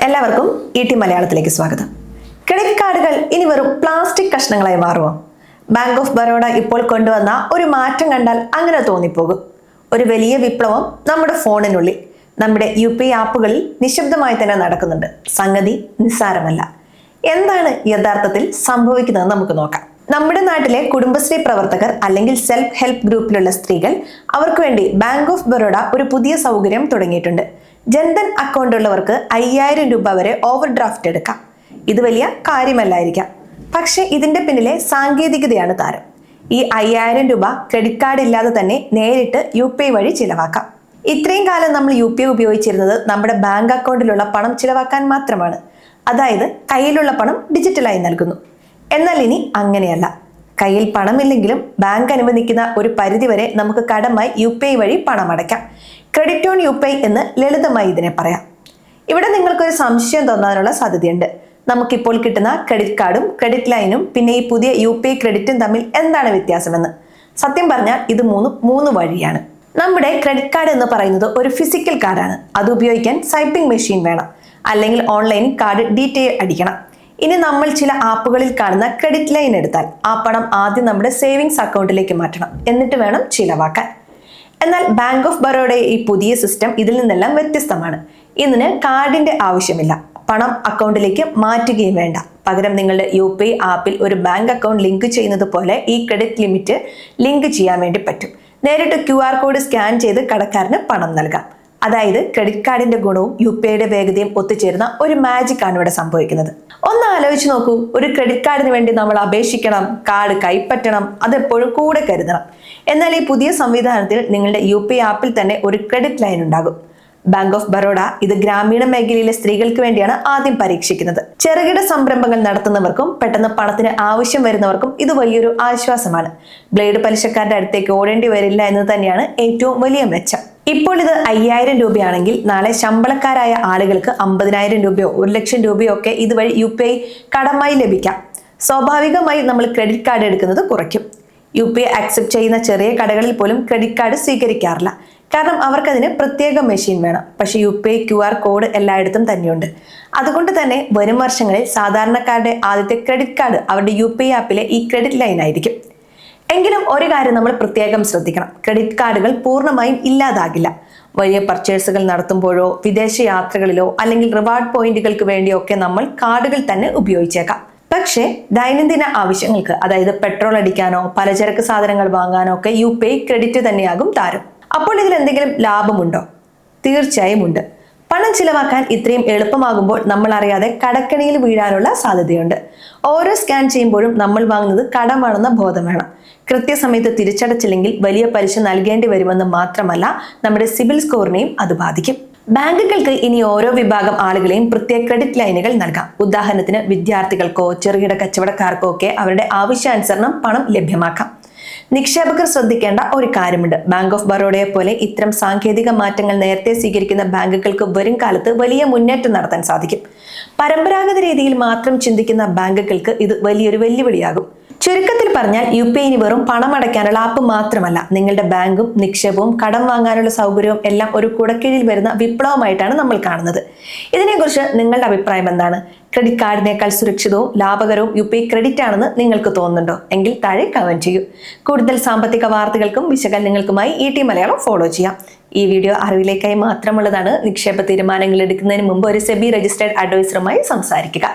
എല്ലാവർക്കും ഇടി മലയാളത്തിലേക്ക് സ്വാഗതം. ക്രെഡിറ്റ് കാർഡുകൾ ഇനി വെറും പ്ലാസ്റ്റിക് കഷ്ണങ്ങളായി മാറുമോ? ബാങ്ക് ഓഫ് ബറോഡ ഇപ്പോൾ കൊണ്ടുവന്ന ഒരു മാറ്റം കണ്ടാൽ അങ്ങനെ തോന്നിപ്പോകും. ഒരു വലിയ വിപ്ലവം നമ്മുടെ ഫോണിനുള്ളിൽ, നമ്മുടെ UPI ആപ്പുകളിൽ നിശബ്ദമായി തന്നെ നടക്കുന്നുണ്ട്. സംഗതി നിസ്സാരമല്ല. എന്താണ് യഥാർത്ഥത്തിൽ സംഭവിക്കുന്നത് നമുക്ക് നോക്കാം. നമ്മുടെ നാട്ടിലെ കുടുംബശ്രീ പ്രവർത്തകർ അല്ലെങ്കിൽ സെൽഫ് ഹെൽപ്പ് ഗ്രൂപ്പിലുള്ള സ്ത്രീകൾ, അവർക്ക് വേണ്ടി ബാങ്ക് ഓഫ് ബറോഡ ഒരു പുതിയ സൗകര്യം തുടങ്ങിയിട്ടുണ്ട്. ജൻധൻ അക്കൗണ്ട് ഉള്ളവർക്ക് 5000 രൂപ വരെ ഓവർ ഡ്രാഫ്റ്റ് എടുക്കാം. ഇത് വലിയ കാര്യമല്ലായിരിക്കാം, പക്ഷെ ഇതിന്റെ പിന്നിലെ സാങ്കേതികതയാണ് താരം. ഈ 5000 രൂപ ക്രെഡിറ്റ് കാർഡ് ഇല്ലാതെ തന്നെ നേരിട്ട് UPI വഴി ചിലവാക്കാം. ഇത്രയും കാലം നമ്മൾ UPI ഉപയോഗിച്ചിരുന്നത് നമ്മുടെ ബാങ്ക് അക്കൗണ്ടിലുള്ള പണം ചിലവാക്കാൻ മാത്രമാണ്. അതായത് കയ്യിലുള്ള പണം ഡിജിറ്റലായി നൽകുന്നു. എന്നാൽ ഇനി അങ്ങനെയല്ല. കയ്യിൽ പണമില്ലെങ്കിലും ബാങ്ക് അനുവദിക്കുന്ന ഒരു പരിധിവരെ നമുക്ക് കടമായി UPI വഴി പണം അടയ്ക്കാം. ക്രെഡിറ്റ് ഓൺ UPI എന്ന് ലളിതമായി ഇതിനെ പറയാം. ഇവിടെ നിങ്ങൾക്കൊരു സംശയം തോന്നാനുള്ള സാധ്യതയുണ്ട്. നമുക്കിപ്പോൾ കിട്ടുന്ന ക്രെഡിറ്റ് കാർഡും ക്രെഡിറ്റ് ലൈനും പിന്നെ ഈ പുതിയ UPI ക്രെഡിറ്റും തമ്മിൽ എന്താണ് വ്യത്യാസമെന്ന്. സത്യം പറഞ്ഞാൽ ഇത് മൂന്ന് വഴിയാണ്. നമ്മുടെ ക്രെഡിറ്റ് കാർഡ് എന്ന് പറയുന്നത് ഒരു ഫിസിക്കൽ കാർഡാണ്. അത് ഉപയോഗിക്കാൻ സ്വൈപ്പിംഗ് മെഷീൻ വേണം, അല്ലെങ്കിൽ ഓൺലൈൻ കാർഡ് ഡീറ്റെയിൽ അടിക്കണം. ഇനി നമ്മൾ ചില ആപ്പുകളിൽ കാണുന്ന ക്രെഡിറ്റ് ലൈൻ എടുത്താൽ ആ പണം ആദ്യം നമ്മുടെ സേവിങ്സ് അക്കൗണ്ടിലേക്ക് മാറ്റണം, എന്നിട്ട് വേണം ചിലവാക്കാൻ. എന്നാൽ ബാങ്ക് ഓഫ് ബറോഡയുടെ ഈ പുതിയ സിസ്റ്റം ഇതിൽ നിന്നെല്ലാം വ്യത്യസ്തമാണ്. ഇതിന് കാർഡിന്റെ ആവശ്യമില്ല, പണം അക്കൗണ്ടിലേക്ക് മാറ്റുകയും വേണ്ട. പകരം നിങ്ങളുടെ UPI ആപ്പിൽ ഒരു ബാങ്ക് അക്കൗണ്ട് ലിങ്ക് ചെയ്യുന്നത് പോലെ ഈ ക്രെഡിറ്റ് ലിമിറ്റ് ലിങ്ക് ചെയ്യാൻ വേണ്ടി പറ്റും. നേരിട്ട് QR കോഡ് സ്കാൻ ചെയ്ത് കടക്കാരന് പണം നൽകാം. അതായത് ക്രെഡിറ്റ് കാർഡിന്റെ ഗുണവും UPIയുടെ വേഗതയും ഒത്തുചേരുന്ന ഒരു മാജിക് ആണ് ഇവിടെ സംഭവിക്കുന്നത്. ഒന്ന് ആലോചിച്ച് നോക്കൂ, ഒരു ക്രെഡിറ്റ് കാർഡിന് വേണ്ടി നമ്മൾ അപേക്ഷിക്കണം, കാർഡ് കൈപ്പറ്റണം, അതെപ്പോഴും കൂടെ കരുതണം. എന്നാൽ ഈ പുതിയ സംവിധാനത്തിൽ നിങ്ങളുടെ UPI ആപ്പിൽ തന്നെ ഒരു ക്രെഡിറ്റ് ലൈൻ ഉണ്ടാകും. ബാങ്ക് ഓഫ് ബറോഡ ഇത് ഗ്രാമീണ മേഖലയിലെ സ്ത്രീകൾക്ക് വേണ്ടിയാണ് ആദ്യം പരീക്ഷിക്കുന്നത്. ചെറുകിട സംരംഭങ്ങൾ നടത്തുന്നവർക്കും പെട്ടെന്ന് പണത്തിന് ആവശ്യം വരുന്നവർക്കും ഇത് വലിയൊരു ആശ്വാസമാണ്. ബ്ലേഡ് പലിശക്കാരുടെ അടുത്തേക്ക് ഓടേണ്ടി വരില്ല എന്ന് തന്നെയാണ് ഏറ്റവും വലിയ മെച്ചം. ഇപ്പോൾ ഇത് 5000 രൂപയാണെങ്കിൽ നാളെ ശമ്പളക്കാരായ ആളുകൾക്ക് 50000 രൂപയോ 1,00,000 രൂപയോ ഒക്കെ ഇതുവഴി UPI കടമായി ലഭിക്കാം. സ്വാഭാവികമായി നമ്മൾ ക്രെഡിറ്റ് കാർഡ് എടുക്കുന്നത് കുറയ്ക്കും. UPI ആക്സെപ്റ്റ് ചെയ്യുന്ന ചെറിയ കടകളിൽ പോലും ക്രെഡിറ്റ് കാർഡ് സ്വീകരിക്കാറില്ല. കാരണം അവർക്കതിന് പ്രത്യേക മെഷീൻ വേണം. പക്ഷേ UPI QR കോഡ് എല്ലായിടത്തും തന്നെയുണ്ട്. അതുകൊണ്ട് തന്നെ വരും വർഷങ്ങളിൽ സാധാരണക്കാരുടെ ആദ്യത്തെ ക്രെഡിറ്റ് കാർഡ് അവരുടെ UPI ആപ്പിലെ ഈ ക്രെഡിറ്റ് ലൈൻ ആയിരിക്കും. എങ്കിലും ഒരു കാര്യം നമ്മൾ പ്രത്യേകം ശ്രദ്ധിക്കണം. ക്രെഡിറ്റ് കാർഡുകൾ പൂർണ്ണമായും ഇല്ലാതാകില്ല. വലിയ പർച്ചേസുകൾ നടത്തുമ്പോഴോ വിദേശ യാത്രകളിലോ അല്ലെങ്കിൽ റിവാർഡ് പോയിന്റുകൾക്ക് വേണ്ടിയോ ഒക്കെ നമ്മൾ കാർഡുകൾ തന്നെ ഉപയോഗിച്ചേക്കാം. പക്ഷേ ദൈനംദിന ആവശ്യങ്ങൾക്ക്, അതായത് പെട്രോൾ അടിക്കാനോ പലചരക്ക് സാധനങ്ങൾ വാങ്ങാനോ ഒക്കെ UPI ക്രെഡിറ്റ് തന്നെയാകും താരം. അപ്പോൾ ഇതിൽ എന്തെങ്കിലും ലാഭമുണ്ടോ? തീർച്ചയായും ഉണ്ട്. പണം ചിലവാക്കാൻ ഇത്രയും എളുപ്പമാകുമ്പോൾ നമ്മൾ അറിയാതെ കടക്കെണിയിൽ വീഴാനുള്ള സാധ്യതയുണ്ട്. ഓരോ സ്കാൻ ചെയ്യുമ്പോഴും നമ്മൾ വാങ്ങുന്നത് കടമാണെന്ന ബോധം വേണം. കൃത്യസമയത്ത് തിരിച്ചടച്ചില്ലെങ്കിൽ വലിയ പലിശ നൽകേണ്ടി വരുമെന്ന് മാത്രമല്ല, നമ്മുടെ സിബിൽ സ്കോറിനെയും അത് ബാധിക്കും. ബാങ്കുകൾക്ക് ഇനി ഓരോ വിഭാഗം ആളുകളെയും പ്രത്യേക ക്രെഡിറ്റ് ലൈനുകൾ നൽകാം. ഉദാഹരണത്തിന് വിദ്യാർത്ഥികൾക്കോ ചെറുകിട കച്ചവടക്കാർക്കോ ഒക്കെ അവരുടെ ആവശ്യാനുസരണം പണം ലഭ്യമാക്കാം. നിക്ഷേപകർ ശ്രദ്ധിക്കേണ്ട ഒരു കാര്യമുണ്ട്. ബാങ്ക് ഓഫ് ബറോഡയെ പോലെ ഇത്തരം സാങ്കേതിക മാറ്റങ്ങൾ നേരത്തെ സ്വീകരിക്കുന്ന ബാങ്കുകൾക്ക് വരും കാലത്ത് വലിയ മുന്നേറ്റം നടത്താൻ സാധിക്കും. പരമ്പരാഗത രീതിയിൽ മാത്രം ചിന്തിക്കുന്ന ബാങ്കുകൾക്ക് ഇത് വലിയൊരു വെല്ലുവിളിയാകും. ചുരുക്കത്തിൽ പറഞ്ഞാൽ UPI ഇനി വെറും പണം അടയ്ക്കാനുള്ള ആപ്പ് മാത്രമല്ല, നിങ്ങളുടെ ബാങ്കും നിക്ഷേപവും കടം വാങ്ങാനുള്ള സൗകര്യവും എല്ലാം ഒരു കുടക്കീഴിൽ വരുന്ന വിപ്ലവമായിട്ടാണ് നമ്മൾ കാണുന്നത്. ഇതിനെക്കുറിച്ച് നിങ്ങളുടെ അഭിപ്രായം എന്താണ്? ക്രെഡിറ്റ് കാർഡിനേക്കാൾ സുരക്ഷിതവും ലാഭകരവും UPI ക്രെഡിറ്റ് ആണെന്ന് നിങ്ങൾക്ക് തോന്നുന്നുണ്ടോ? എങ്കിൽ താഴെ കമന്റ് ചെയ്യൂ. കൂടുതൽ സാമ്പത്തിക വാർത്തകൾക്കും വിശകലനങ്ങൾക്കുമായി ET മലയാളം ഫോളോ ചെയ്യാം. ഈ വീഡിയോ അറിവിലേക്കായി മാത്രമുള്ളതാണ്. നിക്ഷേപ തീരുമാനങ്ങൾ എടുക്കുന്നതിന് മുമ്പ് ഒരു SEBI രജിസ്ട്രേഡ് അഡ്വൈസറുമായി സംസാരിക്കുക.